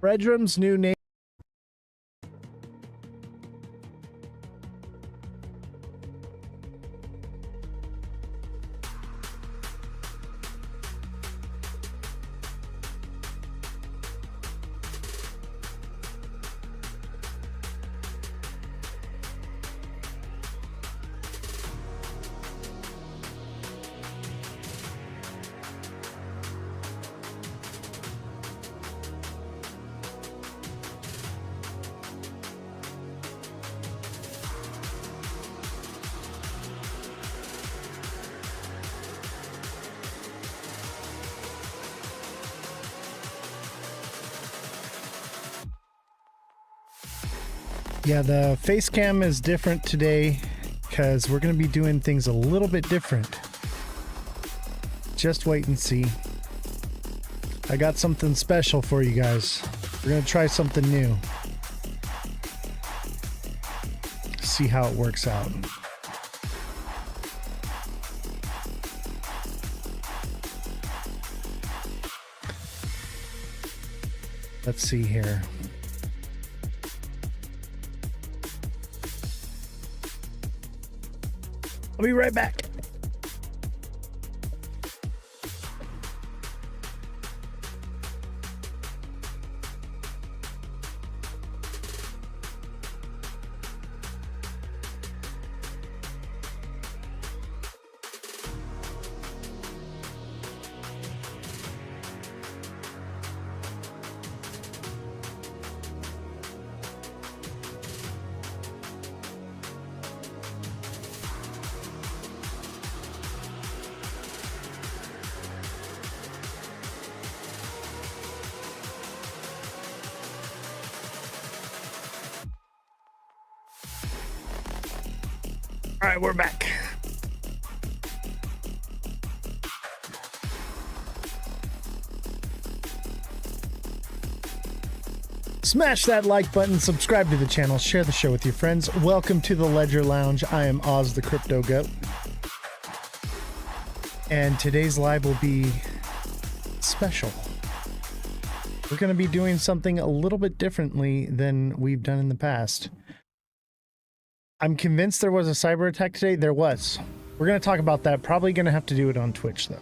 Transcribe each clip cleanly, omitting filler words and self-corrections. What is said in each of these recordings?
Redrum's new name. Yeah, the face cam is different today because we're going to be doing things a little bit different. Just wait and see. I got something special for you guys. We're going to try something new. See how it works out. Let's see here. I'll be right back. All right, we're back. Smash that like button, subscribe to the channel, share the show with your friends. Welcome to the Ledger Lounge. I am Ozthecryptogoat. And today's live will be special. We're going to be doing something a little bit differently than we've done in the past. I'm convinced there was a cyber attack today. There was. We're going to talk about that. Probably going to have to do it on Twitch, though.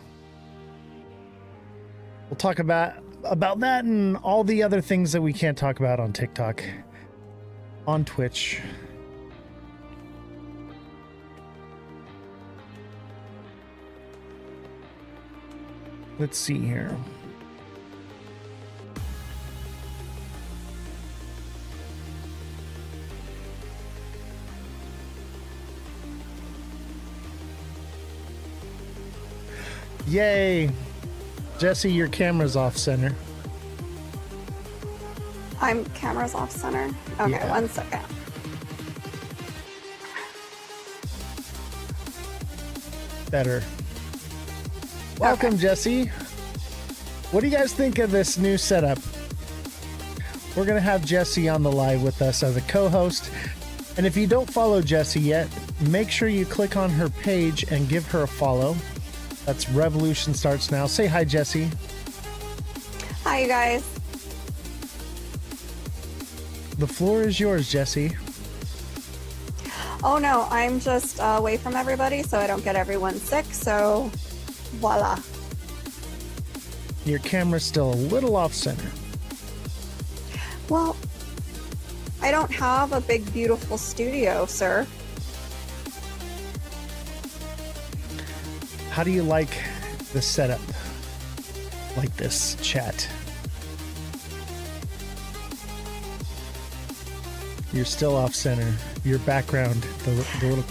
We'll talk about that and all the other things that we can't talk about on TikTok. On Twitch. Let's see here. Yay! Jesse, your camera's off center. I'm camera's off center. Okay, yeah. 1 second. Better. Welcome, okay. Jesse. What do you guys think of this new setup? We're going to have Jesse on the live with us as a co-host. And if you don't follow Jesse yet, make sure you click on her page and give her a follow. That's Revolution starts now. Say hi, Jesse. Hi, you guys. The floor is yours, Jesse. Oh, no, I'm just away from everybody so I don't get everyone sick, so voila. Your camera's still a little off center. Well, I don't have a big, beautiful studio, sir. How do you like the setup? Like this chat? You're still off center. Your background, the little.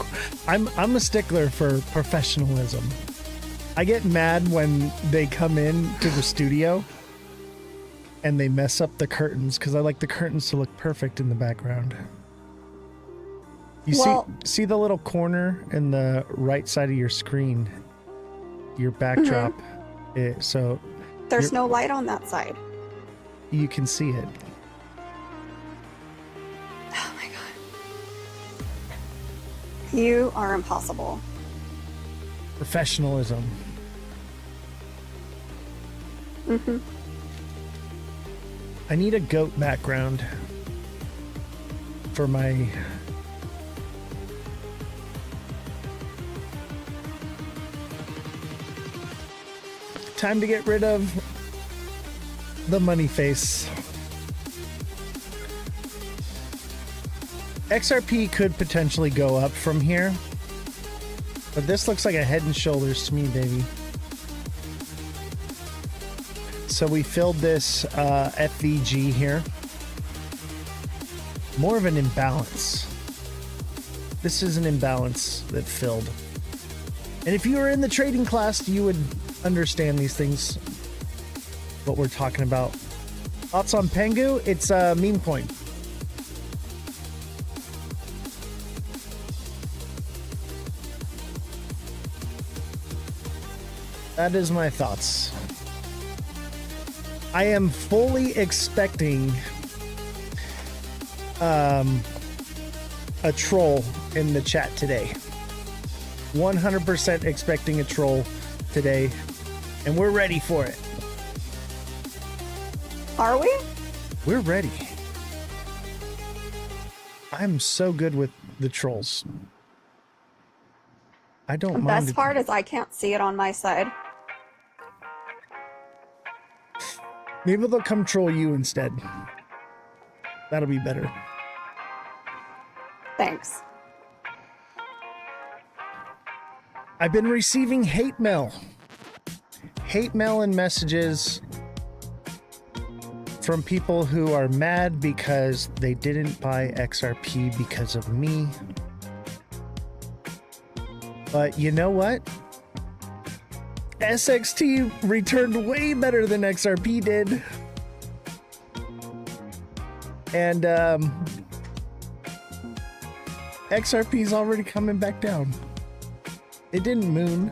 I'm a stickler for professionalism. I get mad when they come in to the studio and they mess up the curtains because I like the curtains to look perfect in the background. You see the little corner in the right side of your screen. Your backdrop, so there's no light on that side. You can see it. Oh my god. You are impossible. Professionalism. I need a goat background for my... Time to get rid of the money face. XRP could potentially go up from here, but this looks like a Head and Shoulders to me, baby. So we filled this FVG here. More of an imbalance. This is an imbalance that filled. And if you were in the trading class, you would understand these things, what we're talking about. Thoughts on Pengu? It's a meme coin. That is my thoughts. I am fully expecting a troll in the chat today. 100% expecting a troll today, and we're ready for it. Are we? We're ready. I'm so good with the trolls. I don't The mind. best part is I can't see it on my side. Maybe they'll come troll you instead. That'll be better. Thanks. I've been receiving hate mail. Hate mail and messages from people who are mad because they didn't buy XRP because of me. But you know what? SXT returned way better than XRP did. And XRP is already coming back down. It didn't moon.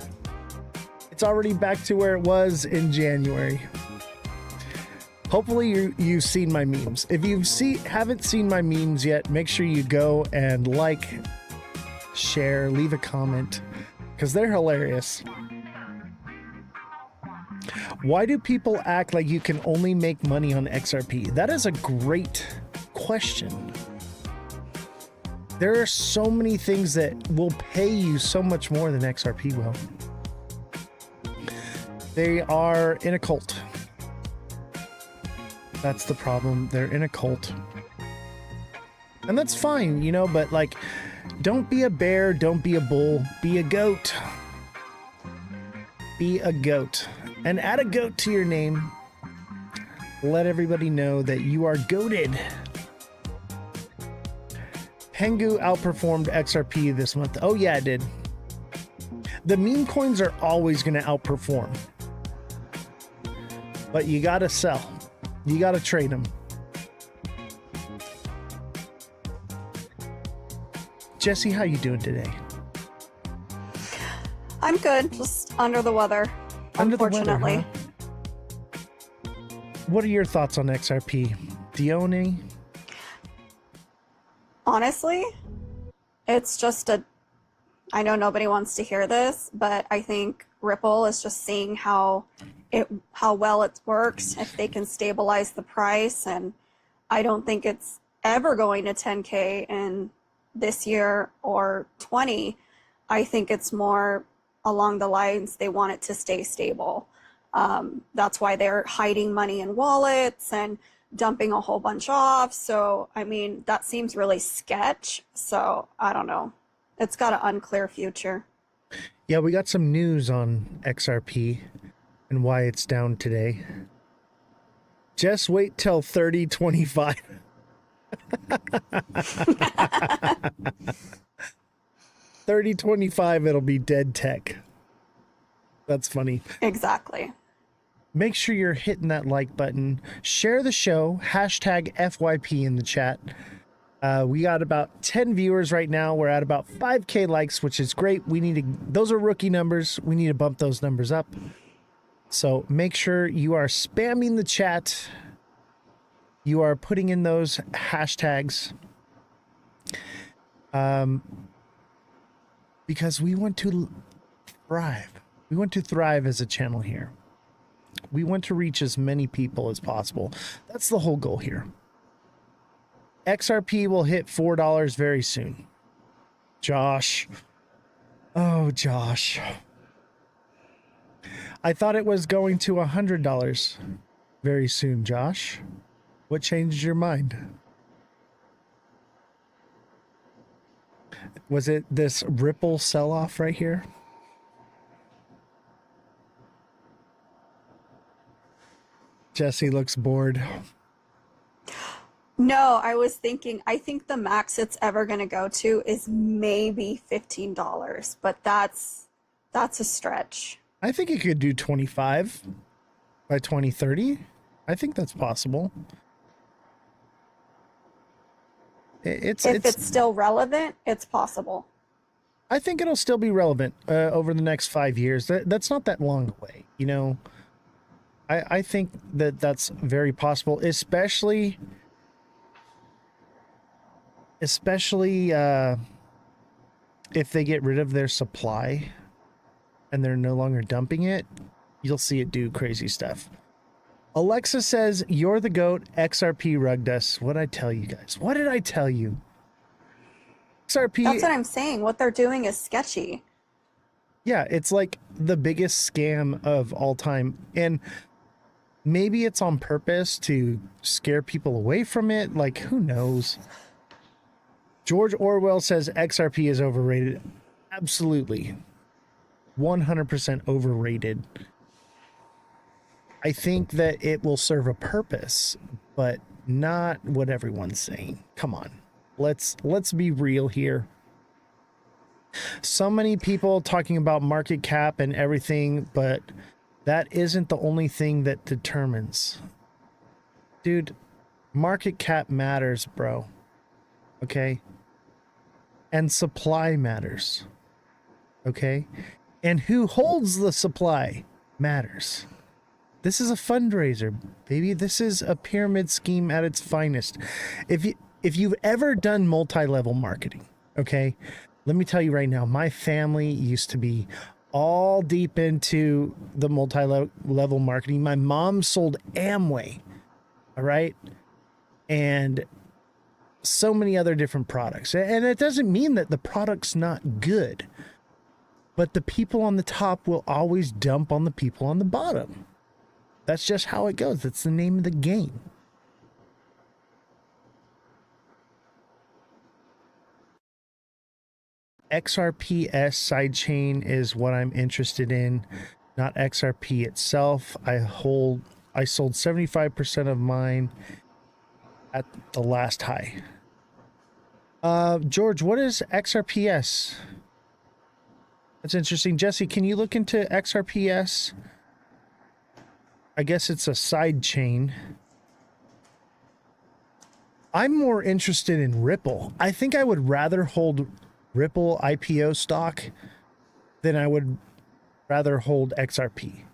It's already back to where it was in January. Hopefully you've seen my memes. If you haven't seen my memes yet, make sure you go and like, share, leave a comment, because they're hilarious. Why do people act like you can only make money on XRP? That is a great question. There are so many things that will pay you so much more than XRP will. They are in a cult. That's the problem. They're in a cult. And that's fine, you know, but like, don't be a bear, don't be a bull, be a goat. Be a goat. And add a goat to your name. Let everybody know that you are goated. Pengu outperformed XRP this month. Oh yeah, it did. The meme coins are always going to outperform. But you got to sell. You got to trade them. Jesse, how you doing today? I'm good, just under the weather. Under the Unfortunately. weather, huh? What are your thoughts on XRP? Do you own any? Honestly, it's just I know nobody wants to hear this, but I think Ripple is just seeing how well it works, if they can stabilize the price, and I don't think it's ever going to 10K in this year or 20. I think it's more along the lines they want it to stay stable. That's why they're hiding money in wallets and dumping a whole bunch off. So, I mean, that seems really sketch. So, I don't know. It's got an unclear future. Yeah, we got some news on XRP and why it's down today. Just wait till 3025. 3025, it'll be dead tech. That's funny. Exactly. Make sure you're hitting that like button. Share the show. Hashtag FYP in the chat. We got about 10 viewers right now. We're at about 5K likes, which is great. We need to, those are rookie numbers. We need to bump those numbers up. So make sure you are spamming the chat. You are putting in those hashtags. Because we want to thrive. We want to thrive as a channel here. We want to reach as many people as possible. That's the whole goal here. XRP will hit $4 very soon. Josh. Oh, Josh. I thought it was going to $100 very soon, Josh. What changed your mind? Was it this Ripple sell-off right here? Jesse looks bored. No, I was thinking, I think the max it's ever going to go to is maybe $15, but that's a stretch. I think it could do 25 by 2030. I think that's possible. If it's still relevant, it's possible. I think it'll still be relevant over the next 5 years. That's not that long away, you know. I think that that's very possible, especially if they get rid of their supply and they're no longer dumping it. You'll see it do crazy stuff. Alexa says, "You're the goat. XRP rugged us." What'd I tell you guys? What did I tell you? XRP. That's what I'm saying. What they're doing is sketchy. Yeah, it's like the biggest scam of all time. And maybe it's on purpose to scare people away from it. Like, who knows? George Orwell says XRP is overrated. Absolutely. 100% overrated. I think that it will serve a purpose, but not what everyone's saying. Come on. Let's be real here. So many people talking about market cap and everything, but that isn't the only thing that determines. Dude, market cap matters, bro. Okay? And supply matters. Okay? And who holds the supply matters. This is a fundraiser, baby. This is a pyramid scheme at its finest. If you've ever done multi-level marketing, okay? Let me tell you right now, my family used to be all deep into the multi-level marketing. My mom sold Amway, all right? And so many other different products. And it doesn't mean that the product's not good, but the people on the top will always dump on the people on the bottom. That's just how it goes. That's the name of the game. XRPS sidechain is what I'm interested in, not XRP itself. I sold 75% of mine at the last high. George, what is XRPS? That's interesting. Jesse, can you look into XRPS? I guess it's a side chain. I'm more interested in Ripple. I think I would rather hold Ripple IPO stock than I would rather hold XRP.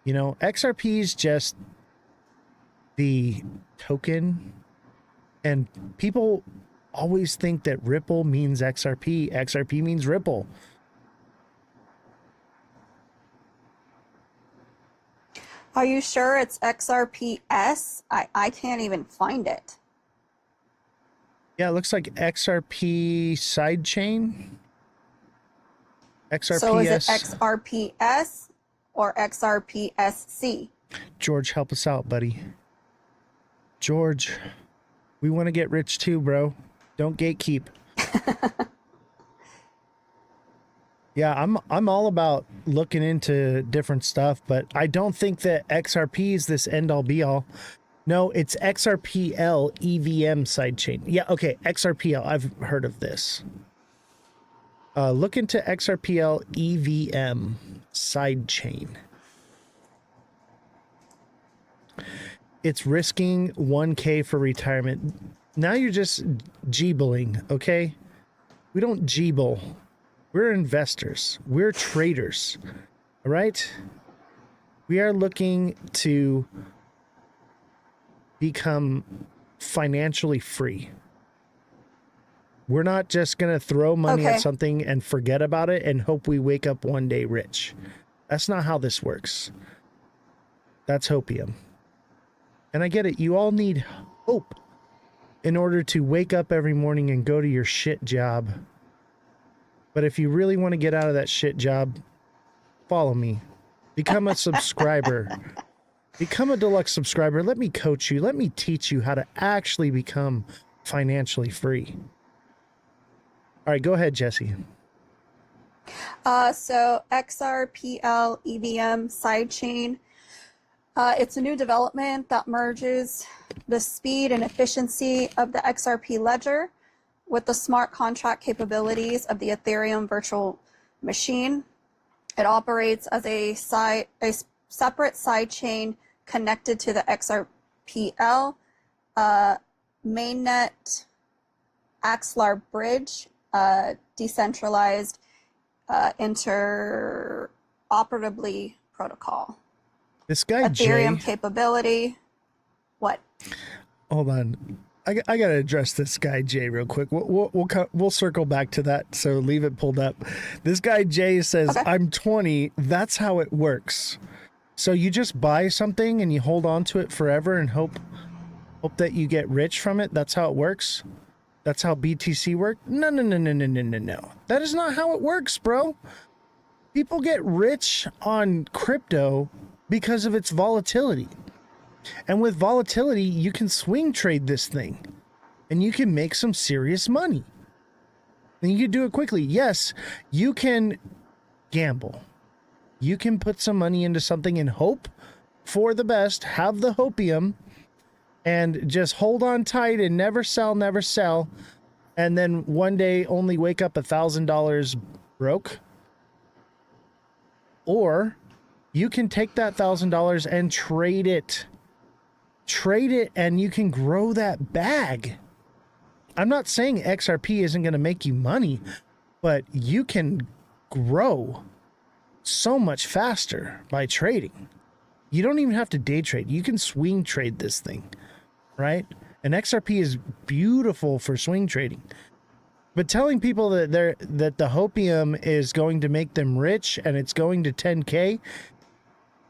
You know, XRP is just the token, and people always think that Ripple means XRP. XRP means Ripple. Are you sure it's XRPS? I can't even find it. Yeah, it looks like XRP sidechain. XRPS. So is it XRPS or XRPSC? George, help us out, buddy. George, we want to get rich too, bro. Don't gatekeep. Yeah, I'm all about looking into different stuff, but I don't think that XRP is this end all be all. No, it's XRPL EVM sidechain. Yeah, okay, XRPL. I've heard of this. Look into XRPL EVM sidechain. It's risking 1K for retirement. Now you're just jeebling, okay? We don't jeeble. We're investors. We're traders. All right? We are looking to become financially free. We're not just going to throw money at something and forget about it and hope we wake up one day rich. That's not how this works. That's hopium. And I get it. You all need hope in order to wake up every morning and go to your shit job. But if you really want to get out of that shit job, follow me. Become a subscriber. Become a deluxe subscriber. Let me coach you. Let me teach you how to actually become financially free. All right, go ahead, Jesse. So XRPL EVM sidechain. It's a new development that merges the speed and efficiency of the XRP ledger with the smart contract capabilities of the Ethereum virtual machine. It operates as a separate sidechain connected to the XRPL mainnet Axelar bridge, decentralized interoperability protocol. This guy Ethereum Jay, capability. What? hold on. I got to address this guy Jay real quick. We'll circle back to that. So leave it pulled up. This guy Jay says, Okay. I'm 20. That's how it works. So you just buy something and you hold on to it forever and hope that you get rich from it. That's how it works. That's how BTC worked. No. That is not how it works, bro. People get rich on crypto because of its volatility. And with volatility, you can swing trade this thing and you can make some serious money. And you can do it quickly. Yes, you can gamble. You can put some money into something and hope for the best, have the hopium, and just hold on tight and never sell, and then one day only wake up $1,000 broke. Or you can take that $1,000 and trade it. Trade it and you can grow that bag. I'm not saying XRP isn't going to make you money, but you can grow so much faster by trading. You don't even have to day trade. You can swing trade this thing, right? And XRP is beautiful for swing trading. But telling people that the hopium is going to make them rich and it's going to 10K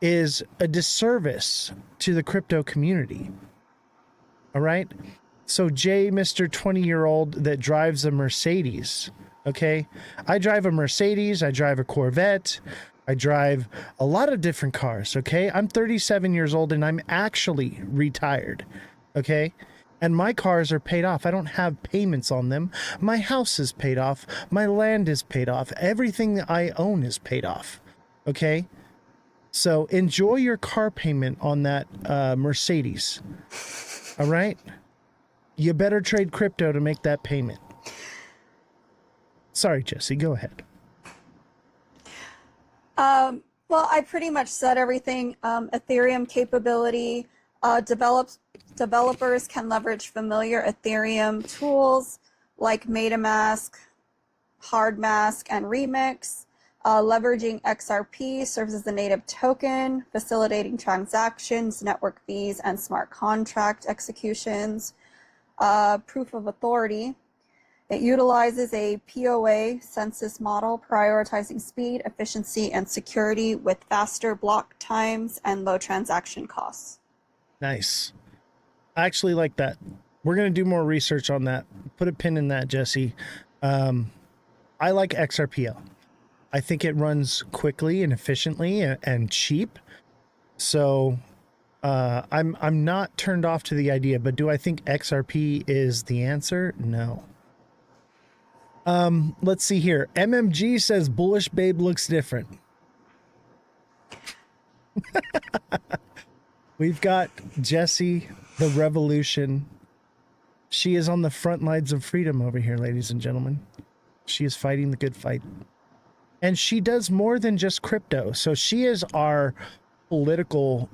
is a disservice to the crypto community. All right? So Jay, Mr. 20-year-old that drives a Mercedes, okay? I drive a Mercedes, I drive a Corvette, I drive a lot of different cars, okay? I'm 37 years old and I'm actually retired, okay? And my cars are paid off. I don't have payments on them. My house is paid off. My land is paid off. Everything that I own is paid off, okay? So enjoy your car payment on that Mercedes, all right? You better trade crypto to make that payment. Sorry, Jesse, go ahead. Well, I pretty much said everything. Ethereum capability. Developers can leverage familiar Ethereum tools like MetaMask, HardMask, and Remix. Leveraging XRP serves as the native token, facilitating transactions, network fees, and smart contract executions. Proof of authority. It utilizes a POA census model, prioritizing speed, efficiency, and security with faster block times and low transaction costs. Nice. I actually like that. We're going to do more research on that. Put a pin in that, Jesse. I like XRPL. I think it runs quickly and efficiently and cheap. So I'm not turned off to the idea, but do I think XRP is the answer? No. Let's see here. MMG says Bullish Babe looks different. We've got Jessie, the revolution. She is on the front lines of freedom over here, ladies and gentlemen. She is fighting the good fight. And she does more than just crypto. So she is our political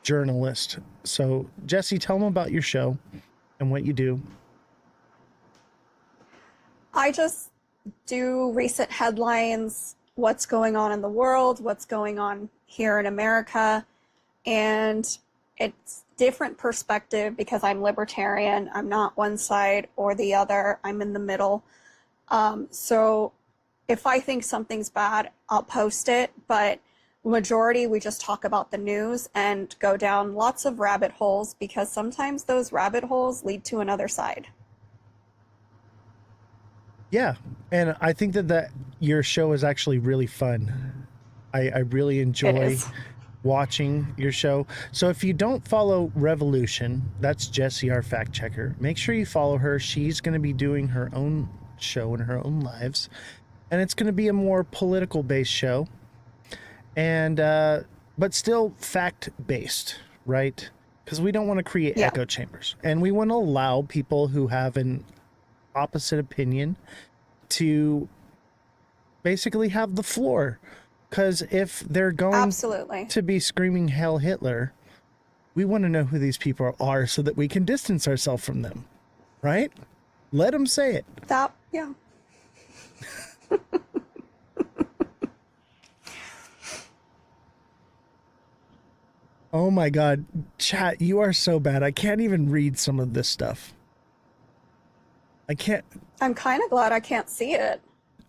journalist. So Jessie, tell them about your show and what you do. I just do recent headlines, what's going on in the world, what's going on here in America, and it's different perspective because I'm libertarian. I'm not one side or the other. I'm in the middle. So if I think something's bad, I'll post it, but majority, we just talk about the news and go down lots of rabbit holes because sometimes those rabbit holes lead to another side. Yeah, and I think that your show is actually really fun. I really It enjoy is. watching your show. So if you don't follow Revolution, that's Jessie, our fact checker. Make sure you follow her. She's going to be doing her own show and her own lives, and it's going to be a more political based show, and but still fact based, right? Because we don't want to create Yeah. echo chambers, and we want to allow people who have an opposite opinion to basically have the floor. Because if they're going Absolutely. to be screaming Hail Hitler, we want to know who these people are so that we can distance ourselves from them, right? Let them say it. That, yeah. Oh my God, chat, you are so bad. I can't even read some of this stuff. I can't. I'm kind of glad I can't see it.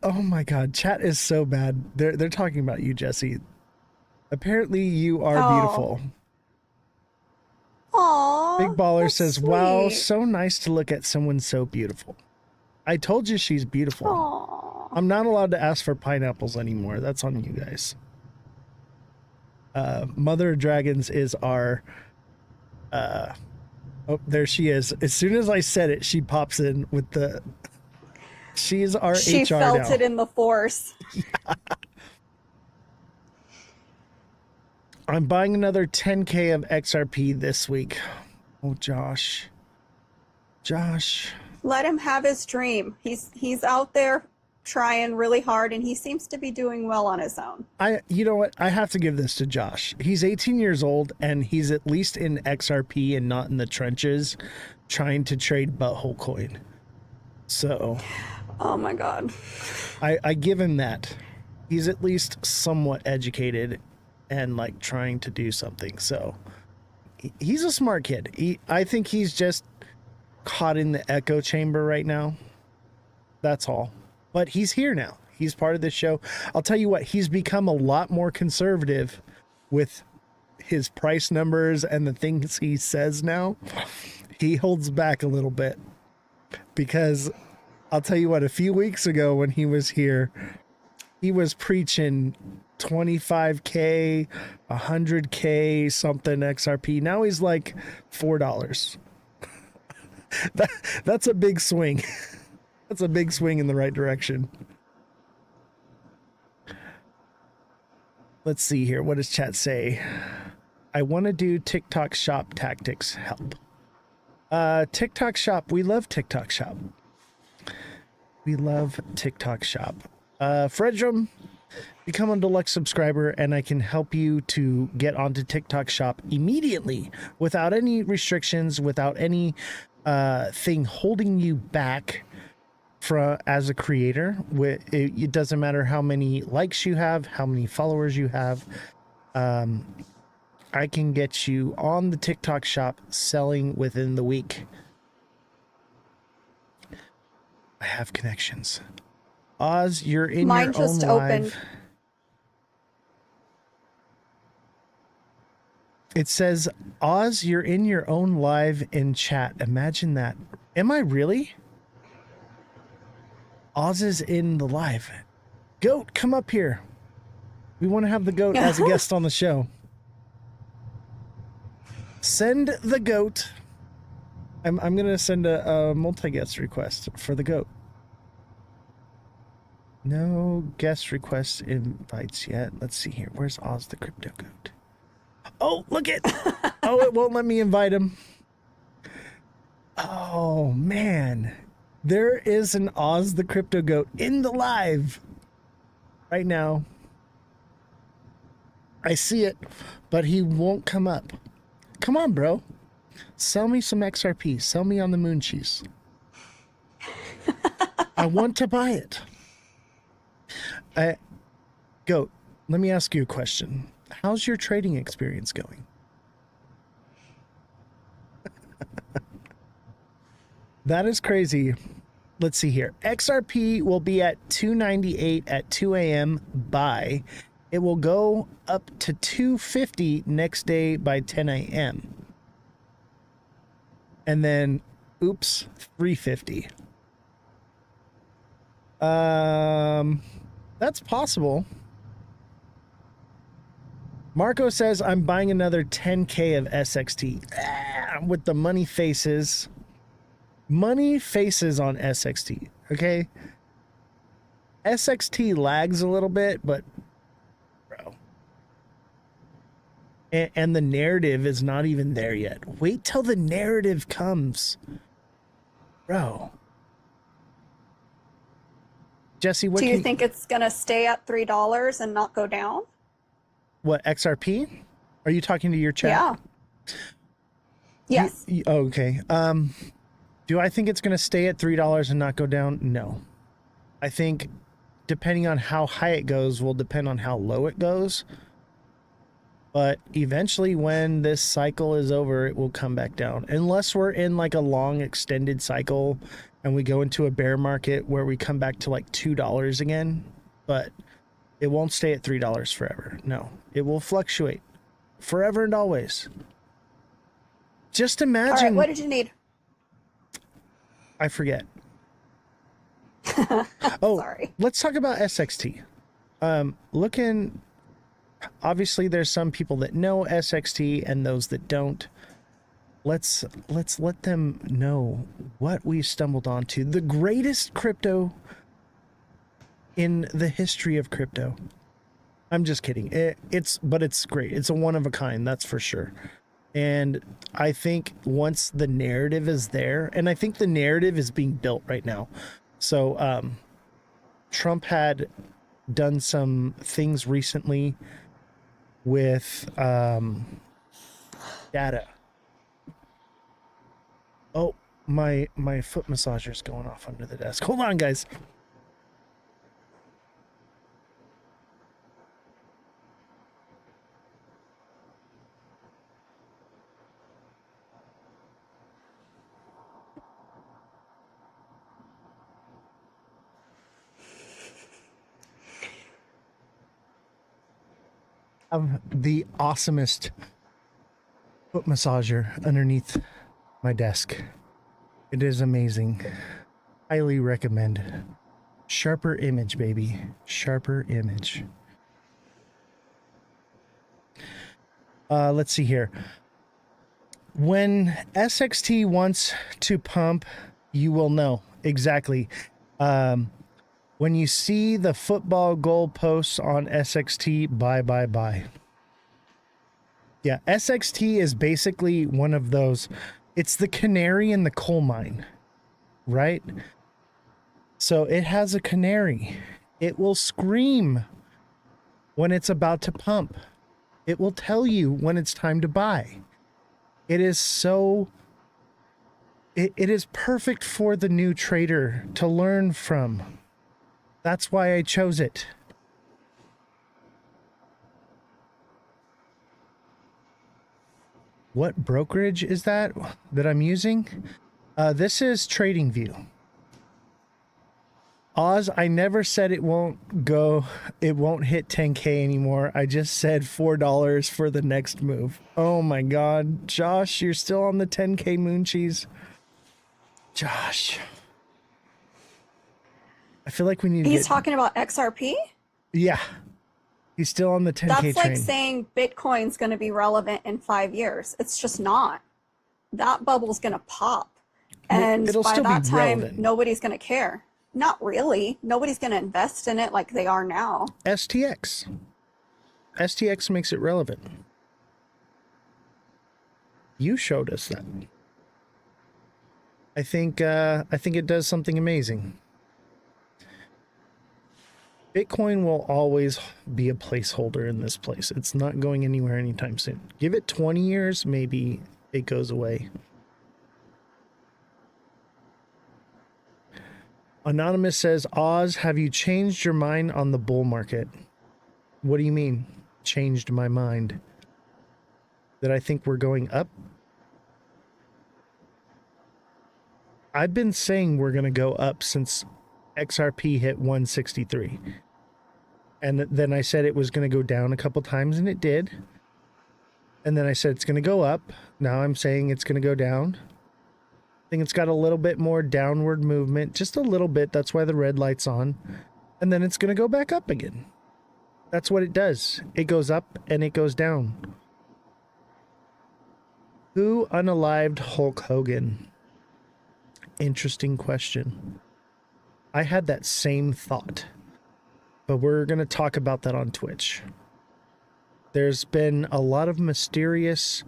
Oh my God, chat is so bad. They're talking about you, Jessie. Apparently, you are Oh. beautiful. Aww. Big Baller that's says, "Wow, sweet. so nice to look at someone so beautiful." I told you she's beautiful. Aww. I'm not allowed to ask for pineapples anymore. That's on you guys. Mother of Dragons is our. Oh, there she is. As soon as I said it, she pops in with the. She's our She HR felt now. it in the force. I'm buying another 10K of XRP this week. Oh, Josh. Josh. Let him have his dream. He's out there trying really hard, and he seems to be doing well on his own. You know what? I have to give this to Josh. He's 18 years old, and he's at least in XRP and not in the trenches trying to trade butthole coin. So Oh my God. I give him that. He's at least somewhat educated and like trying to do something. So he's a smart kid. I think he's just caught in the echo chamber right now. That's all. But he's here now. He's part of the show. I'll tell you what, he's become a lot more conservative with his price numbers and the things he says now. He holds back a little bit because I'll tell you what, a few weeks ago when he was here, he was preaching 25K, 100K, something XRP. Now he's like $4. That's a big swing. That's a big swing in the right direction. Let's see here. What does chat say? I want to do TikTok shop tactics. Help. TikTok shop. We love TikTok shop. We love TikTok shop. Fredrum, become a deluxe subscriber and I can help you to get onto TikTok shop immediately without any restrictions, without any thing holding you back as a creator. It doesn't matter how many likes you have, how many followers you have. I can get you on the TikTok shop selling within the week. I have connections. Oz, you're in Mine your just own opened. live. It says, Oz, you're in your own live in chat. Imagine that. Am I really? Oz is in the live. Goat, come up here. We want to have the goat as a guest on the show. Send the goat. I'm going to send a multi-guest request for the goat. No guest request invites yet. Let's see here. Where's Ozthecryptogoat? Oh, look it. Oh, it won't let me invite him. Oh, man. There is an Ozthecryptogoat in the live right now. I see it, but he won't come up. Come on, bro. Sell me some XRP. Sell me on the moon cheese. I want to buy it. Goat, let me ask you a question. How's your trading experience going? That is crazy. Let's see here. XRP will be at 298 at 2 a.m. buy. It will go up to 250 next day by 10 a.m. And then, oops, 350. That's possible. Marco says, I'm buying another 10K of SXT. With the money faces. Money faces on SXT, okay? SXT lags a little bit, but bro. And the narrative is not even there yet. Wait till the narrative comes. Bro. Jesse, what do you think it's going to stay at $3 and not go down? What, XRP? Are you talking to your chat? Yeah. Yes. Okay. Do I think it's going to stay at $3 and not go down? No. I think depending on how high it goes will depend on how low it goes. But eventually when this cycle is over, it will come back down. Unless we're in like a long extended cycle and we go into a bear market where we come back to like $2 again. But it won't stay at $3 forever. No, it will fluctuate forever and always. Just imagine. All right, what did you need? I forget. Oh, sorry. Let's talk about SXT. Obviously there's some people that know SXT and those that don't. Let's let them know what we stumbled onto. The greatest crypto in the history of crypto. I'm just kidding. It's great. It's a one of a kind, that's for sure. And I think once the narrative is there, and I think the narrative is being built right now. So Trump had done some things recently with data. Oh, my foot massager is going off under the desk. Hold on, guys. The awesomest foot massager underneath my desk. It is amazing. Highly recommend. Sharper image, baby. Sharper image. Let's see here. When SXT wants to pump, you will know exactly. When you see the football goal posts on SXT, buy. Yeah, SXT is basically one of those. It's the canary in the coal mine, right? So it has a canary. It will scream when it's about to pump. It will tell you when it's time to buy. It is so... It is perfect for the new trader to learn from. That's why I chose it. What brokerage is that I'm using? This is TradingView. Oz, I never said it won't hit 10K anymore. I just said $4 for the next move. Oh my God. Josh, you're still on the 10K moon cheese. Josh. I feel like we need to He's talking about XRP? Yeah. He's still on the 10K That's train. like saying Bitcoin's going to be relevant in 5 years. It's just not. That bubble's going to pop. And it'll by still that be time, relevant. nobody's going to care. Not really. Nobody's going to invest in it like they are now. STX makes it relevant. You showed us that. I think it does something amazing. Bitcoin will always be a placeholder in this place. It's not going anywhere anytime soon. Give it 20 years, maybe it goes away. Anonymous says, Oz, have you changed your mind on the bull market? What do you mean, changed my mind? That I think we're going up? I've been saying we're going to go up since XRP hit 163. And then I said it was going to go down a couple times, and it did. And then I said it's going to go up. Now I'm saying it's going to go down. I think it's got a little bit more downward movement, just a little bit. That's why the red light's on. And then it's going to go back up again. That's what it does. It goes up and it goes down. Who unalived Hulk Hogan? Interesting question. I had that same thought, but we're going to talk about that on Twitch. There's been a lot of mysterious,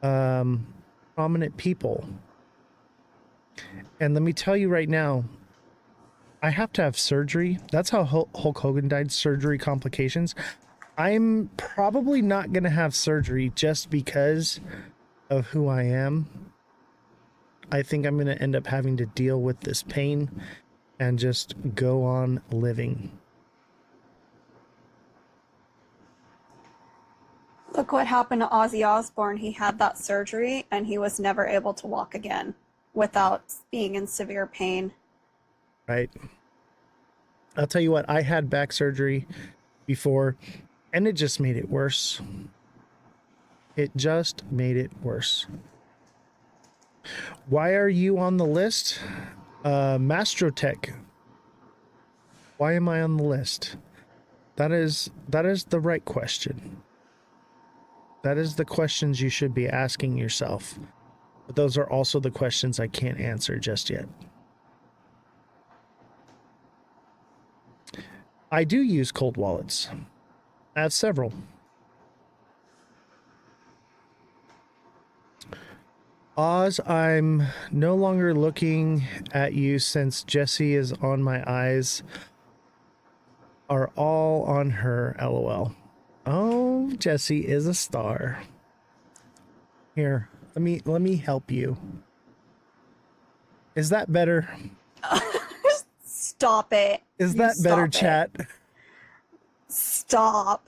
prominent people. And let me tell you right now, I have to have surgery. That's how Hulk Hogan died, surgery complications. I'm probably not going to have surgery just because of who I am. I think I'm going to end up having to deal with this pain and just go on living. Look what happened to Ozzy Osbourne. He had that surgery and he was never able to walk again without being in severe pain. Right. I'll tell you what, I had back surgery before, and it just made it worse. It just made it worse. Why are you on the list? Mastrotech. Why am I on the list? That is the right question. That is the questions you should be asking yourself. But those are also the questions I can't answer just yet. I do use cold wallets. I have several. Oz, I'm no longer looking at you since Jessie is on my eyes. Are all on her, LOL. Oh, Jessie is a star. Here, let me help you. Is that better? Stop it. Is that better, chat? Stop.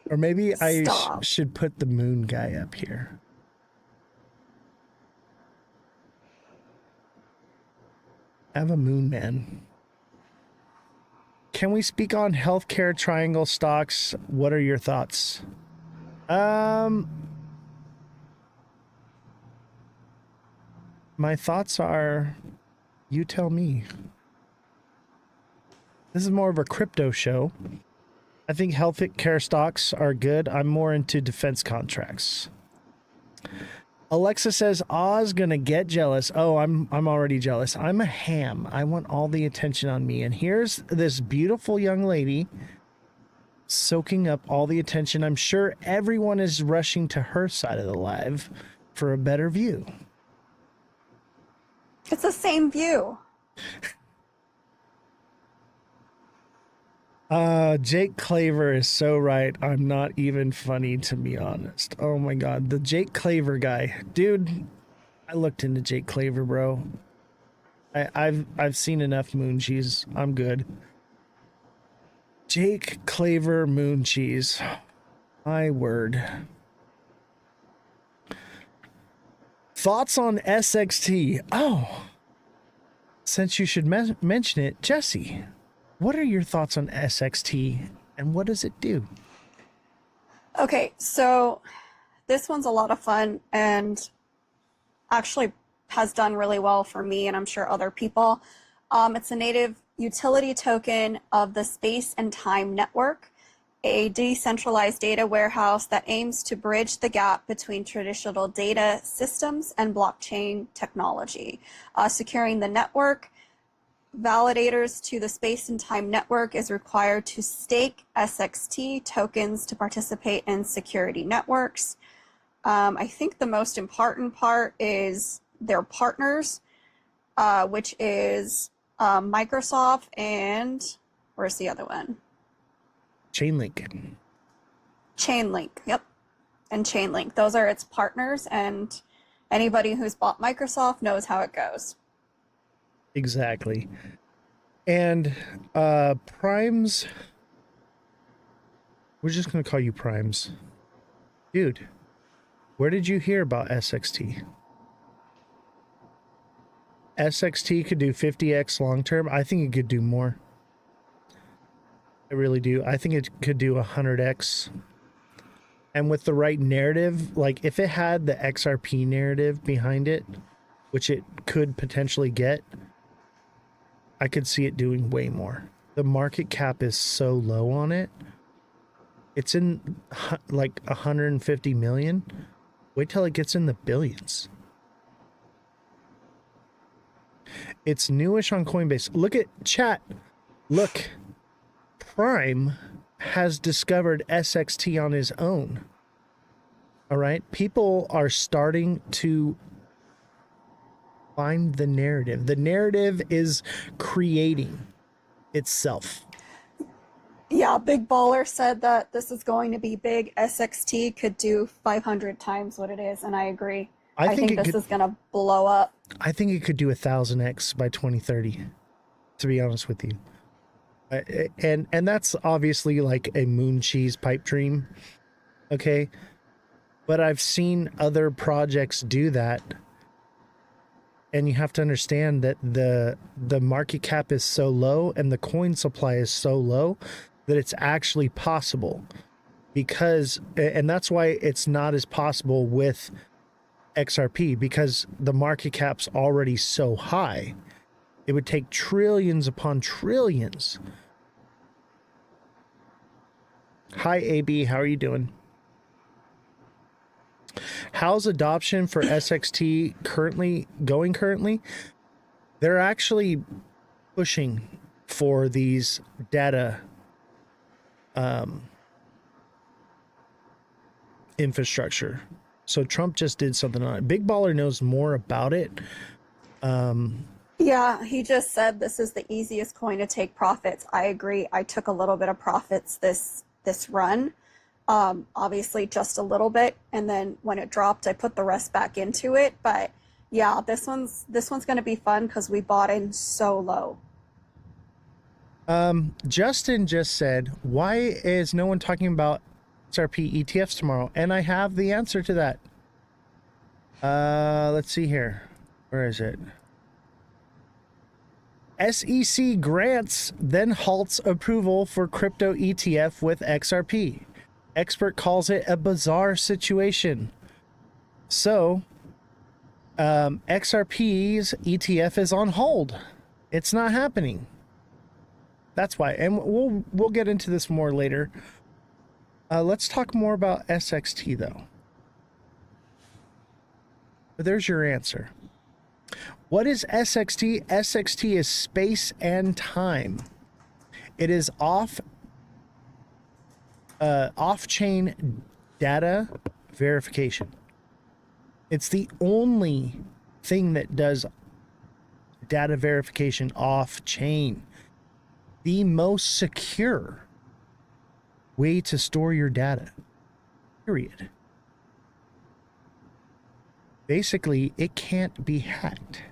Or maybe I Stop. should put the moon guy up here. I have a moon man. Can we speak on healthcare triangle stocks? What are your thoughts? My thoughts are, you tell me. This is more of a crypto show. I think healthcare stocks are good. I'm more into defense contracts. Alexa says, Oz gonna get jealous. Oh, I'm already jealous. I'm a ham. I want all the attention on me. And here's this beautiful young lady soaking up all the attention. I'm sure everyone is rushing to her side of the live for a better view. It's the same view. Jake Claver is so right. I'm not even funny, to be honest. Oh my god, the Jake Claver guy. Dude, I looked into Jake Claver, bro. I've seen enough moon cheese. I'm good. Jake Claver moon cheese. My word. Thoughts on SXT? Oh. Since you should mention it, Jesse. What are your thoughts on SXT and what does it do? Okay, so this one's a lot of fun and actually has done really well for me and I'm sure other people. It's a native utility token of the Space and Time Network, a decentralized data warehouse that aims to bridge the gap between traditional data systems and blockchain technology. Securing the network, validators to the Space and Time Network is required to stake SXT tokens to participate in security networks. I think the most important part is their partners, which is Microsoft and where's the other one? Chainlink. Chainlink, yep. And Chainlink. Those are its partners, and anybody who's bought Microsoft knows how it goes. Exactly. And Primes, we're just going to call you Primes. Dude, where did you hear about SXT? SXT could do 50x long term. I think it could do more. I really do. I think it could do 100x. And with the right narrative, like if it had the XRP narrative behind it, which it could potentially get, I could see it doing way more. The market cap is so low on it. It's in like 150 million. Wait till it gets in the billions. It's newish on Coinbase. Look at chat. Look, Prime has discovered SXT on his own. All right. People are starting to find the narrative. The narrative is creating itself. Yeah, Big Baller said that this is going to be big. SXT could do 500 times what it is, and I agree. I think this is going to blow up. I think it could do 1,000x by 2030, to be honest with you. And that's obviously like a moon cheese pipe dream. Okay. But I've seen other projects do that. And you have to understand that the market cap is so low and the coin supply is so low that it's actually possible. And that's why it's not as possible with XRP, because the market cap's already so high. It would take trillions upon trillions. Hi, AB. How are you doing? How's adoption for SXT currently going? They're actually pushing for these data infrastructure. So Trump just did something on it. Big Baller knows more about it. Yeah, he just said this is the easiest coin to take profits. I agree. I took a little bit of profits this run. Obviously just a little bit, and then when it dropped I put the rest back into it. But yeah, this one's going to be fun because we bought in so low. Justin just said, why is no one talking about XRP ETFs tomorrow? And I have the answer to that. Let's see here. Where is it? SEC grants, then halts approval for crypto ETF with XRP. Expert calls it a bizarre situation. So, XRP's ETF is on hold. It's not happening. That's why. And we'll get into this more later. Let's talk more about SXT though. But there's your answer. What is SXT? SXT is space and time. It is off-chain data verification. It's the only thing that does data verification off-chain. The most secure way to store your data. Period. Basically, it can't be hacked.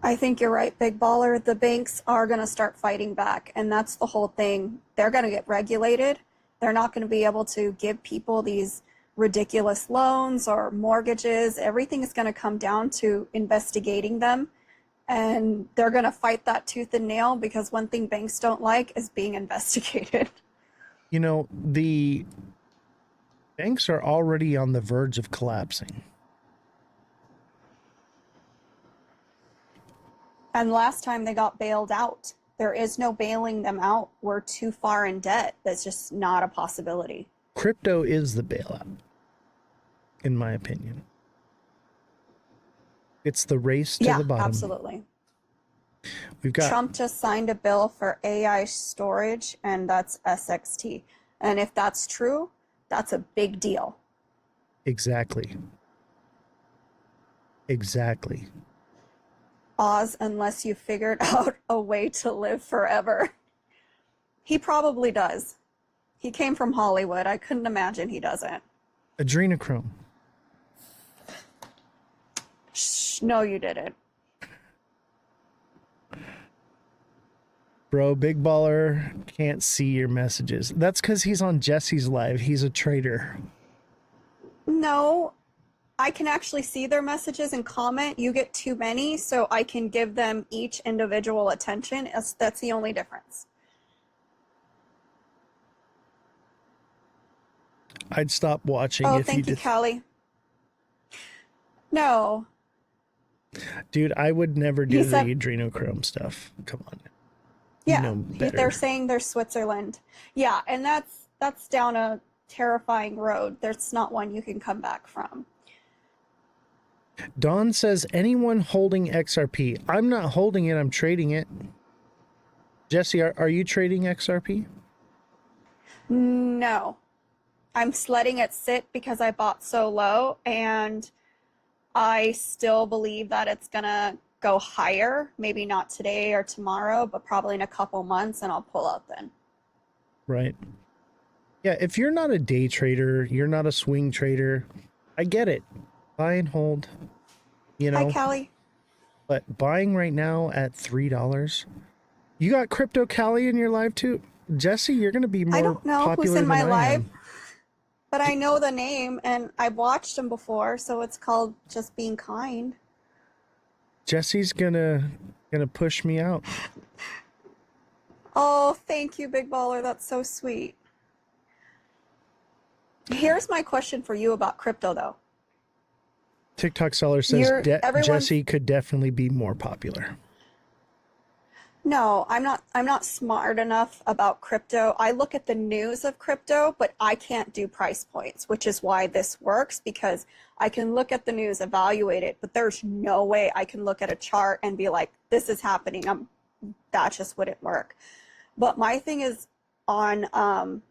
I think you're right, Big Baller. The banks are going to start fighting back, and that's the whole thing. They're going to get regulated. They're not going to be able to give people these ridiculous loans or mortgages. Everything is going to come down to investigating them, and they're going to fight that tooth and nail, because one thing banks don't like is being investigated. You know, the banks are already on the verge of collapsing. And last time they got bailed out. There is no bailing them out. We're too far in debt. That's just not a possibility. Crypto is the bailout, in my opinion. It's the race to the bottom. Absolutely. We've got Trump just signed a bill for AI storage, and that's SXT. And if that's true, that's a big deal. Exactly. Oz, unless you figured out a way to live forever. He probably does. He came from Hollywood. I couldn't imagine he doesn't. adrenochrome. Shh, no, you didn't. Bro, Big Baller can't see your messages. That's because he's on Jesse's live. He's a traitor. No, I can actually see their messages and comment. You get too many, so I can give them each individual attention. That's the only difference. I'd stop watching Oh, if you thank you, did. Callie. No, Dude, I would never he do the said, adrenochrome stuff. Come on. You yeah, know they're better. saying they're Switzerland. Yeah, and that's down a terrifying road. There's not one you can come back from. Dawn says, anyone holding XRP? I'm not holding it. I'm trading it. Jesse, are you trading XRP? No, I'm letting it sit because I bought so low, and I still believe that it's gonna go higher. Maybe not today or tomorrow, but probably in a couple months, and I'll pull out then. Right. Yeah, if you're not a day trader, you're not a swing trader, I get it. Buy and hold, you Hi, know. Callie. But buying right now at $3, you got Crypto Callie in your live too? Jesse, you're going to be I more don't know who's popular in than my I live, am. but I know the name and I've watched him before, so it's called Just Being Kind. Jesse's gonna push me out. Oh, thank you, Big Baller. That's so sweet. Here's my question for you about crypto, though. TikTok seller says Everyone's Jesse could definitely be more popular. No, I'm not smart enough about crypto. I look at the news of crypto, but I can't do price points, which is why this works, because I can look at the news, evaluate it, but there's no way I can look at a chart and be like, this is happening. That just wouldn't work. But my thing is on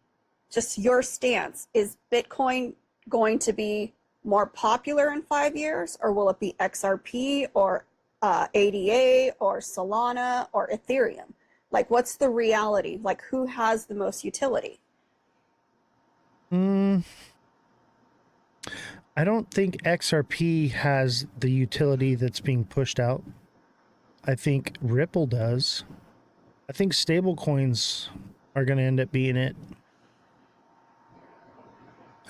just your stance. Is Bitcoin going to be more popular in 5 years, or will it be XRP or ADA or Solana or Ethereum? Like, what's the reality? Like, who has the most utility? I don't think XRP has the utility that's being pushed out. I think Ripple does. I think stablecoins are going to end up being it.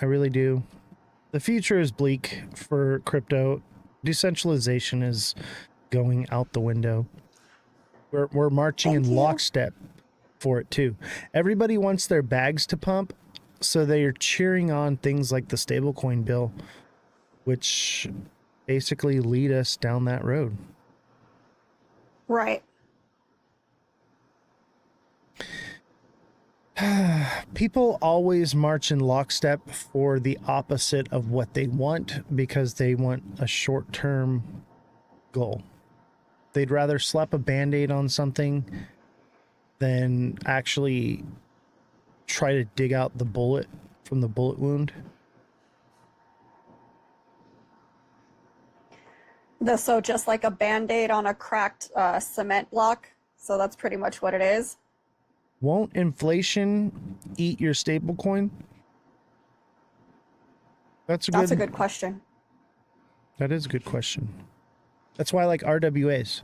I really do. The future is bleak for crypto. Decentralization is going out the window. We're marching Thank in you. lockstep for it too. Everybody wants their bags to pump, so they are cheering on things like the stablecoin bill, which basically lead us down that road. Right. People always march in lockstep for the opposite of what they want, because they want a short-term goal. They'd rather slap a band-aid on something than actually try to dig out the bullet from the bullet wound. So just like a Band-Aid on a cracked cement block. So that's pretty much what it is. Won't inflation eat your stablecoin? That's a good question. That is a good question. That's why I like RWAs.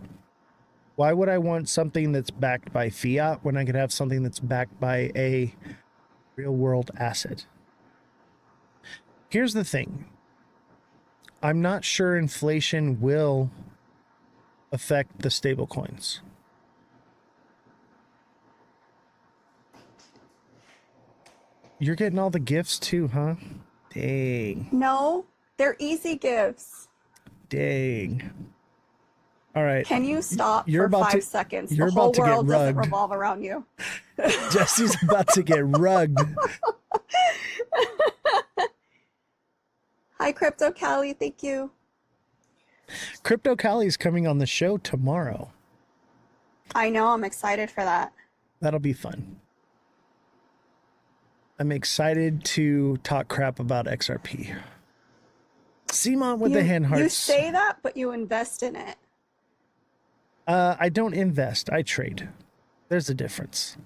Why would I want something that's backed by fiat when I could have something that's backed by a real world asset? Here's the thing. I'm not sure inflation will affect the stablecoins. You're getting all the gifts too, huh? Dang. No, they're easy gifts. Dang. All right. Can you stop You're for about 5 to- seconds? you're The whole about to get world doesn't rugged. revolve around you. Jesse's about to get rugged. Hi, Crypto Callie. Thank you. Crypto Callie's coming on the show tomorrow. I know. I'm excited for that. That'll be fun. I'm excited to talk crap about XRP. Simon with the hand hearts. You say that, but you invest in it. I don't invest. I trade. There's a difference.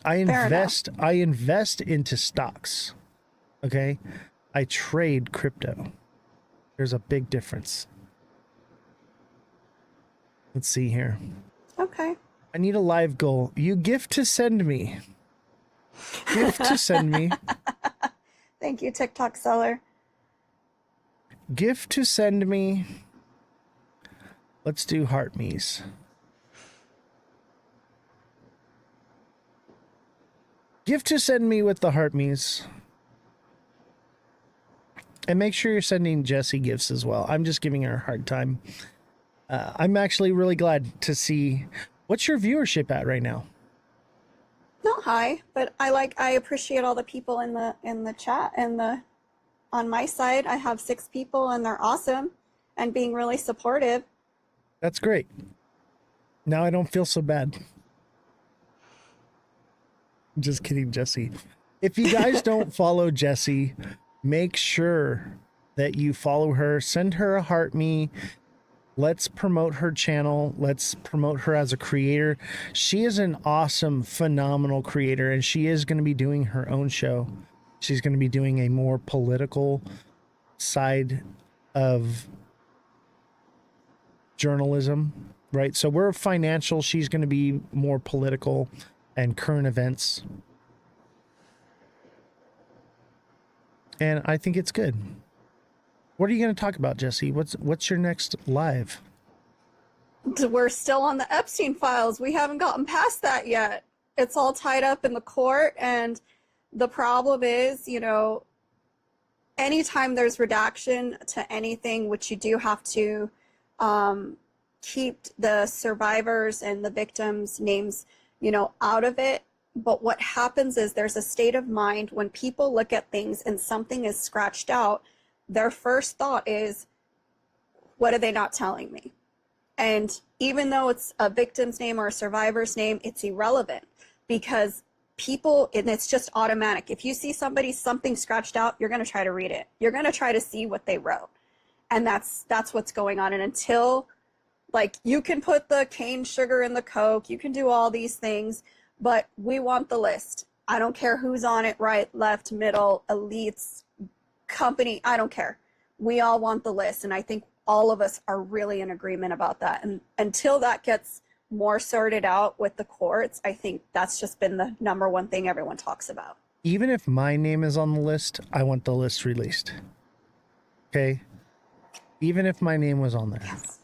I invest into stocks. Okay? I trade crypto. There's a big difference. Let's see here. Okay. I need a live goal. You gift to send me. Gift to send me. Thank you, TikTok seller. Gift to send me. Let's do heart me's. Gift to send me with the heart me's. And make sure you're sending Jessie gifts as well. I'm just giving her a hard time. I'm actually really glad to see. What's your viewership at right now? Not high, but I appreciate all the people in the chat and on my side. I have 6 people and they're awesome and being really supportive. That's great. Now I don't feel so bad. I'm just kidding, Jessie. If you guys don't follow Jessie, make sure that you follow her. Send her a heart me. Let's promote her channel. Let's promote her as a creator. She is an awesome, phenomenal creator, and she is going to be doing her own show. She's going to be doing a more political side of journalism, right? So we're financial. She's going to be more political and current events. And I think it's good. What are you going to talk about, Jessie? What's your next live? We're still on the Epstein files. We haven't gotten past that yet. It's all tied up in the court, and the problem is, you know, anytime there's redaction to anything, which you do have to keep the survivors and the victims' names, you know, out of it. But what happens is there's a state of mind when people look at things and something is scratched out, their first thought is, what are they not telling me? And even though it's a victim's name or a survivor's name, it's irrelevant because people, and it's just automatic. If you see something scratched out, you're going to try to read it. You're going to try to see what they wrote. And that's what's going on. And until, like, you can put the cane sugar in the Coke, you can do all these things, but we want the list. I don't care who's on it, right, left, middle, elites, company, I don't care. We all want the list. And I think all of us are really in agreement about that. And until that gets more sorted out with the courts, I think that's just been the number one thing everyone talks about. Even if my name is on the list, I want the list released. Okay? Even if my name was on there. Yes.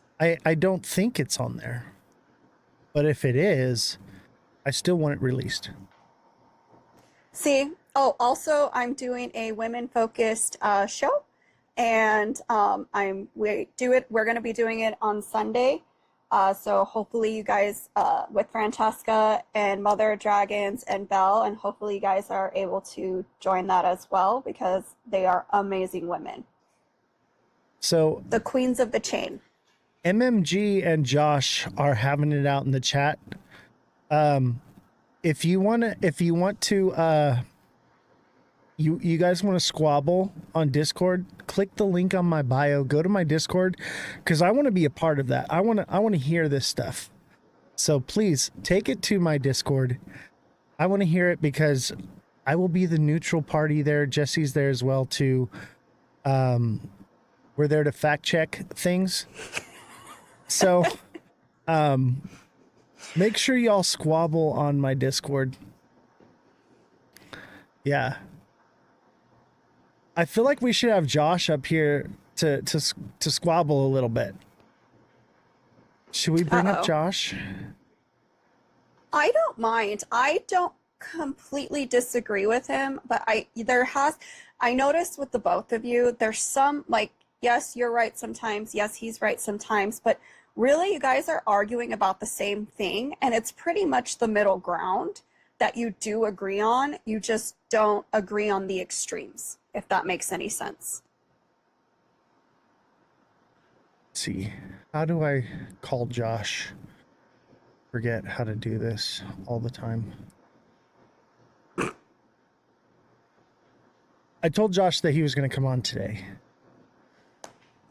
I don't think it's on there. But if it is, I still want it released. See, oh, also I'm doing a women-focused show, and we're going to be doing it on Sunday. So hopefully you guys, with Francesca and Mother of Dragons and Belle, and hopefully you guys are able to join that as well because they are amazing women. So the queens of the chain. MMG and Josh are having it out in the chat. If you want to, you guys want to squabble on Discord, click the link on my bio, go to my Discord, because I want to be a part of that. I want to hear this stuff. So please take it to my Discord. I want to hear it because I will be the neutral party there. Jesse's there as well too. We're there to fact check things. So, make sure y'all squabble on my Discord. Yeah. I feel like we should have Josh up here to squabble a little bit. Should we bring up Josh? I don't mind. I don't completely disagree with him, but I noticed with the both of you, there's some, like, yes, you're right sometimes. Yes, he's right sometimes. But really, you guys are arguing about the same thing. And it's pretty much the middle ground that you do agree on. You just don't agree on the extremes, if that makes any sense. Let's see. How do I call Josh? Forget how to do this all the time. I told Josh that he was going to come on today.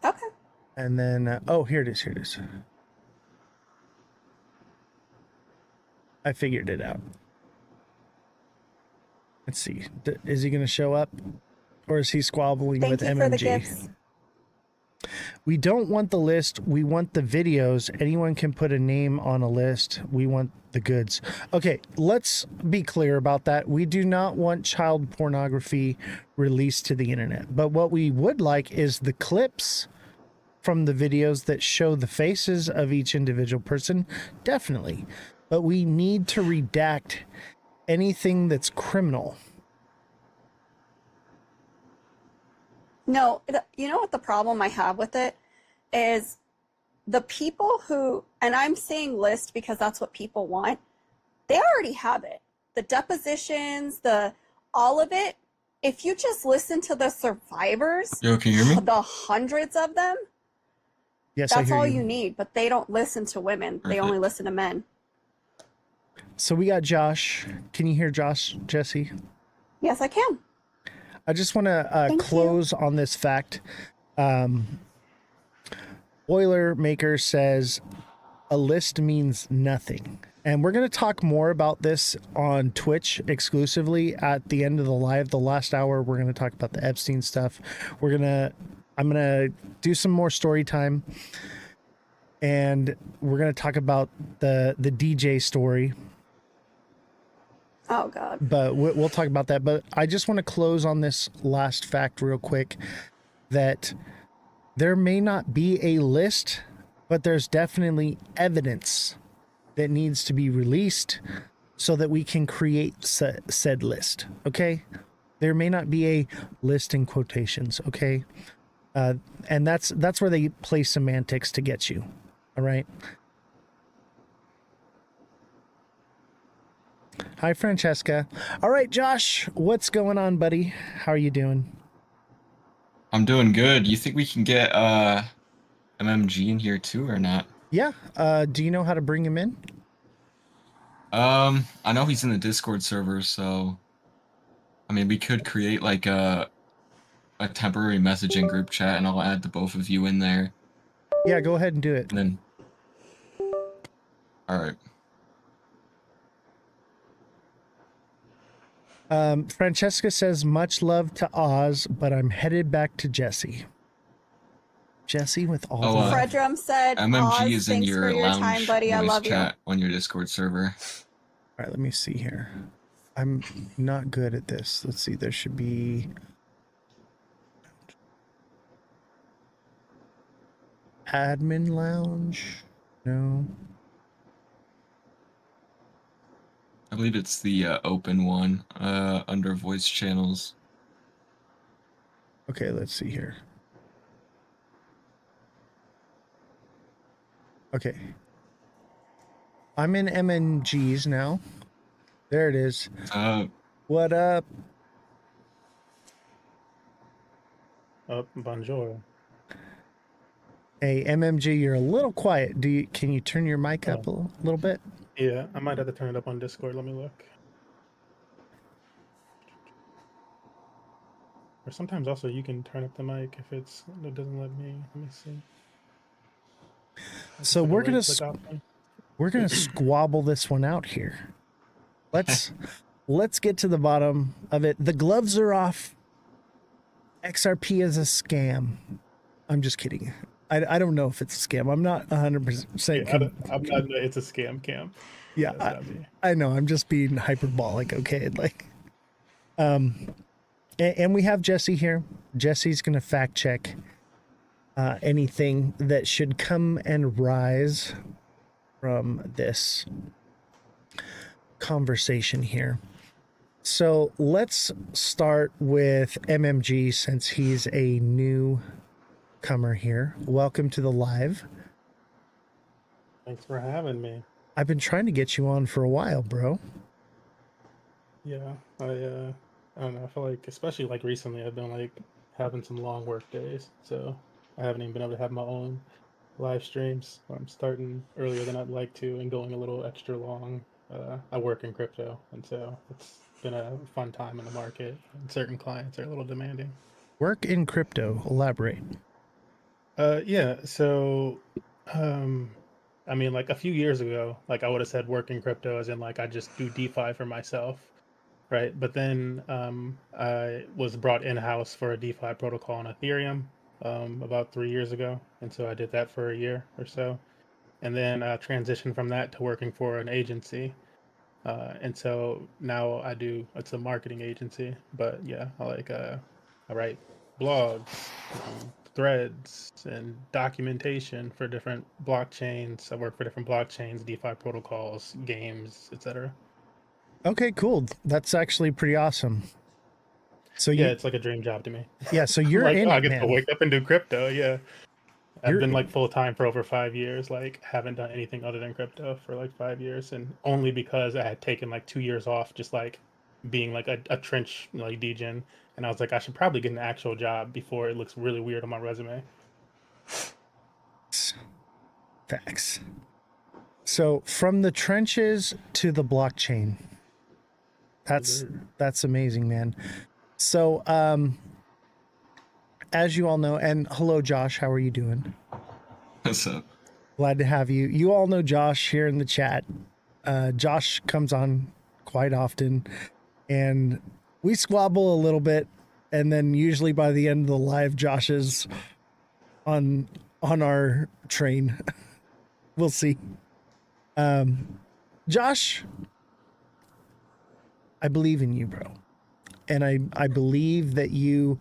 Okay. And then, oh, here it is. I figured it out. Let's see. Is he going to show up? Or is he squabbling with MMG? Thank you for the gifts. We don't want the list. We want the videos. Anyone can put a name on a list. We want the goods. Okay, let's be clear about that. We do not want child pornography released to the internet. But what we would like is the clips from the videos that show the faces of each individual person. Definitely. But we need to redact anything that's criminal. No, you know what the problem I have with it is the people who, and I'm saying list because that's what people want, they already have it. The depositions, all of it. If you just listen to the survivors, Yo, can you hear me? the hundreds of them, Yes, I that's hear all you. you need. But they don't listen to women. They only listen to men. So we got Josh. Can you hear Josh, Jesse? Yes, I can. I just want to close on this fact. Boilermaker says a list means nothing. And we're going to talk more about this on Twitch exclusively at the end of the live. The last hour, we're going to talk about the Epstein stuff. I'm going to do some more story time. And we're going to talk about the DJ story. Oh, God. But we'll talk about that. But I just want to close on this last fact real quick, that there may not be a list, but there's definitely evidence that needs to be released so that we can create said list. Okay? There may not be a list in quotations. Okay? And that's where they play semantics to get you. All right? Hi, Francesca. All right, Josh, what's going on, buddy? How are you doing? I'm doing good. You think we can get MMG in here too or not? Yeah. Do you know how to bring him in? I know he's in the Discord server, so I mean we could create like a temporary messaging group chat and I'll add the both of you in there. Yeah, go ahead and do it. And then all right. Francesca says, much love to Oz, but I'm headed back to Jesse. Jesse with all the love. Fredrum said, MMG Oz, is in thanks your for your lounge time, buddy. I voice love you. chat on your Discord server. All right, let me see here. I'm not good at this. Let's see. There should be... Admin lounge? No. I believe it's the open one under voice channels. Okay, let's see here. Okay. I'm in MNGs now. There it is. What up? Bonjour. Hey, MMG, you're a little quiet. Can you turn your mic up a little bit? Yeah, I might have to turn it up on Discord. Let me look. Or sometimes also you can turn up the mic if it doesn't let me. Let me see. So we're gonna squabble this one out here. Let's get to the bottom of it. The gloves are off. XRP is a scam. I'm just kidding. I don't know if it's a scam. I'm not 100% I'm not. It's a scam cam. Yeah, I know. I'm just being hyperbolic. Okay, like, and we have Jesse here. Jesse's gonna fact check anything that should come and rise from this conversation here. So let's start with MMG since he's a newcomer here. Welcome to the live. Thanks for having me. I've been trying to get you on for a while, bro. Yeah, I don't know. I feel like, especially like recently, I've been like having some long work days, so I haven't even been able to have my own live streams. I'm starting earlier than I'd like to and going a little extra long. I work in crypto, and so it's been a fun time in the market, and certain clients are a little demanding. Work in crypto. Elaborate. Yeah, so I mean, like a few years ago, like I would have said work in crypto as in like I just do DeFi for myself, right? But then I was brought in-house for a DeFi protocol on Ethereum, about 3 years ago, and so I did that for a year or so, and then transitioned from that to working for an agency. And so now it's a marketing agency, but yeah, I write blogs, threads, and documentation for different blockchains. I work for different blockchains, DeFi protocols, games, etc. Okay, cool. That's actually pretty awesome. So Yeah, you, it's like a dream job to me. yeah, so I'm you're like, in oh, I it, get to man. wake up and do crypto. Yeah. I've You're been like full time for over 5 years, like haven't done anything other than crypto for like 5 years, and only because I had taken like 2 years off, just like being like a trench like degen, and I was like, I should probably get an actual job before it looks really weird on my resume. facts. So from the trenches to the blockchain. That's amazing, man. So as you all know, and hello Josh, how are you doing? What's up? Glad to have you. You all know Josh here in the chat. Josh comes on quite often and we squabble a little bit, and then usually by the end of the live Josh is on our train. We'll see. Josh, I believe in you, bro. And I believe that you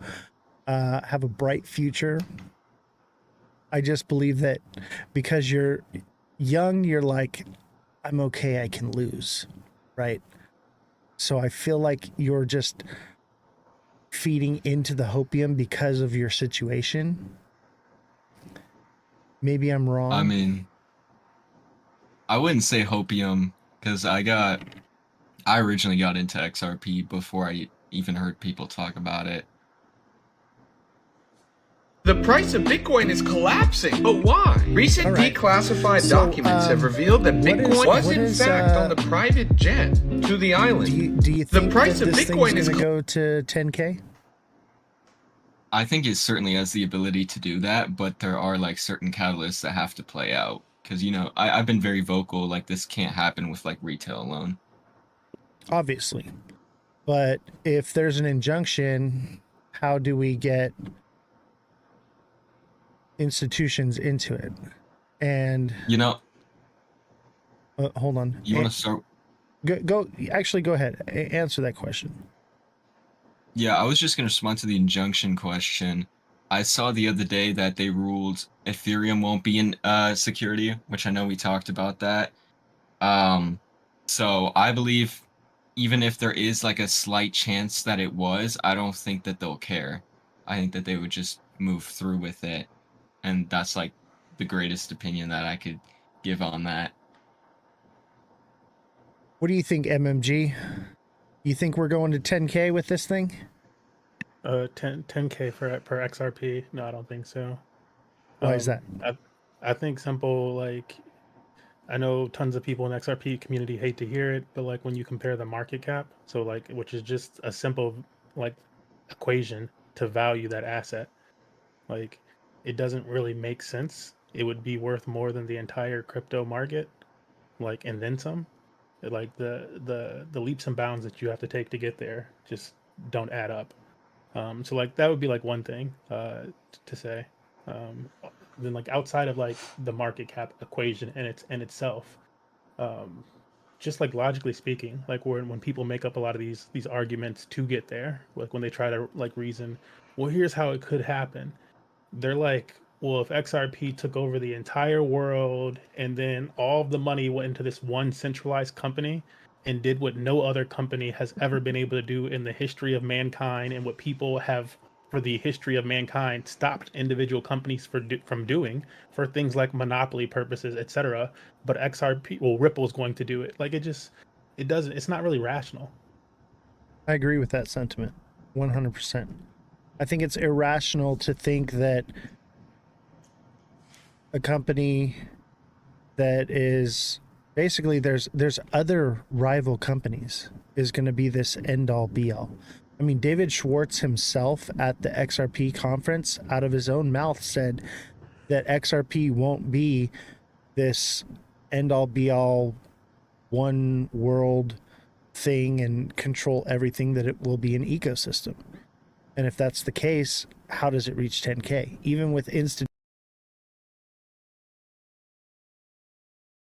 have a bright future. I just believe that because you're young, you're like, I'm okay, I can lose, right? So I feel like you're just feeding into the hopium because of your situation. Maybe I'm wrong. I mean, I wouldn't say hopium because I originally got into XRP before I even heard people talk about it. The price of Bitcoin is collapsing, but why? Recent All right. declassified So, documents have revealed that what Bitcoin was what in is, fact on the private jet to the island. Do you The think price that of this Bitcoin thing's is gonna go to 10K? I think it certainly has the ability to do that, but there are like certain catalysts that have to play out. Because, you know, I've been very vocal, like this can't happen with like retail alone. Obviously. But if there's an injunction, how do we get institutions into it? And You know, hold on. you want to start? Actually go ahead. Answer that question. Yeah, I was just going to respond to the injunction question. I saw the other day that they ruled Ethereum won't be in security, which I know we talked about that. So I believe even if there is like a slight chance that it was, I don't think that they'll care. I think that they would just move through with it. And that's like the greatest opinion that I could give on that. What do you think, MMG? You think we're going to 10K with this thing? 10K per XRP. No, I don't think so. Why is that? I think simple, like, I know tons of people in the XRP community hate to hear it, but like when you compare the market cap, so like, which is just a simple like equation to value that asset, like it doesn't really make sense. It would be worth more than the entire crypto market, like, and then some. Like the leaps and bounds that you have to take to get there just don't add up. So like that would be like one thing to say. Then like outside of like the market cap equation and itself, um, just like logically speaking, like when people make up a lot of these arguments to get there, like when they try to like reason, well, here's how it could happen. They're like, well, if XRP took over the entire world and then all of the money went into this one centralized company and did what no other company has ever been able to do in the history of mankind, and what people have for the history of mankind stopped individual companies from doing for things like monopoly purposes, etc. But XRP, well, Ripple is going to do it. Like it doesn't. It's not really rational. I agree with that sentiment 100%. I think it's irrational to think that a company that is basically there's other rival companies is going to be this end all be all. I mean, David Schwartz himself at the XRP conference out of his own mouth said that XRP won't be this end all be all one world thing and control everything, that it will be an ecosystem. And if that's the case, how does it reach 10K? Even with instant